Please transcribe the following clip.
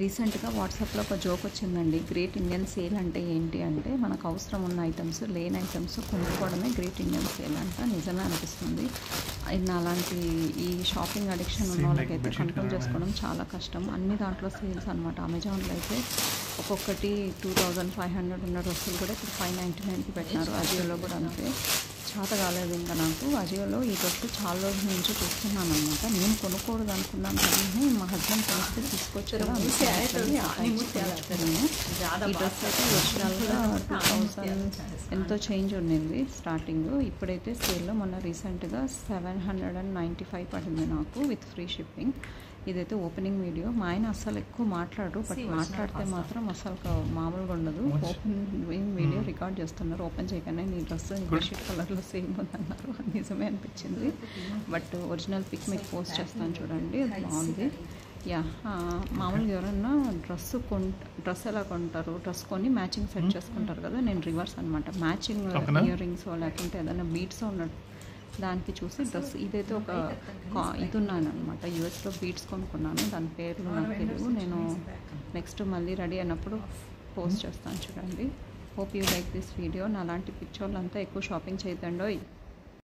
రీసెంట్గా వాట్సాప్లో ఒక జోక్ వచ్చిందండి. గ్రేట్ ఇండియన్ సేల్ అంటే ఏంటి అంటే, మనకు అవసరం ఉన్న ఐటమ్స్, లేని ఐటమ్స్ కొనుక్కోవడమే గ్రేట్ ఇండియన్ సేల్ అంట. నిజమే అనిపిస్తుంది. అలాంటి ఈ షాపింగ్ అడిక్షన్ ఉన్న వాళ్ళకైతే కంట్రోల్ చేసుకోవడం చాలా కష్టం. అన్ని దాంట్లో సేల్స్ అనమాట. అమెజాన్లో అయితే ఒక్కొక్కటి 2500 ఉన్న డ్రెస్సులు కూడా ఇప్పుడు 599కి పెట్టినారు. అజియోలో కూడా అంతే. చేత కాలేదు ఇంకా నాకు. అజియోలో ఈ డ్రెస్ చాలా రోజుల నుంచి చూస్తున్నాను అనమాట. నేను కొనుక్కోవద్దు అనుకున్నాను కానీ మా హస్బెండ్ కొనుక్కి తీసుకొచ్చారు. ఈ డ్రెస్ అయితే ఒరిజినల్గా 2000 ఎంతో చేంజ్ ఉండింది స్టార్టింగ్. ఇప్పుడైతే సేల్లో మొన్న రీసెంట్గా 795 పడింది నాకు విత్ ఫ్రీ షిప్పింగ్. ఇదైతే ఓపెనింగ్ వీడియో. మా ఆయన అస్సలు ఎక్కువ మాట్లాడరు, బట్ మాట్లాడితే మాత్రం అసలు మామూలుగా ఉండదు. ఓపెనింగ్ వీడియో రికార్డ్ చేస్తున్నారు. ఓపెన్ చేయగానే నీ డ్రెస్ బెడ్షీట్ కలర్లో సేమ్ ఉందన్నారు. నిజమే అనిపించింది. బట్ ఒరిజినల్ పిక్ మీకు పోస్ట్ చేస్తాను చూడండి, అది బాగుంది. యా, మామూలుగా ఎవరన్నా డ్రెస్ ఎలా కొంటారు, డ్రెస్ కొని మ్యాచింగ్ సెట్ చేసుకుంటారు కదా, నేను రివర్స్ అనమాట. మ్యాచింగ్ ఇయర్ రింగ్స్ లేకుంటే ఏదైనా బీట్స్ ఉన్నట్టు దానికి చూసి డ్రెస్. ఇదైతే ఒక ఇది ఉన్నాను అనమాట. యూఎస్లో బీట్స్ కొనుక్కున్నాను, దాని పేర్లు నాకు తెలియదు. నేను నెక్స్ట్ మళ్ళీ రెడీ అయినప్పుడు పోస్ట్ చేస్తాను చూడండి. Hope you like this video. నా లాంటి పిక్చర్లంతా ఎక్కువ షాపింగ్ చేయదండోయ్.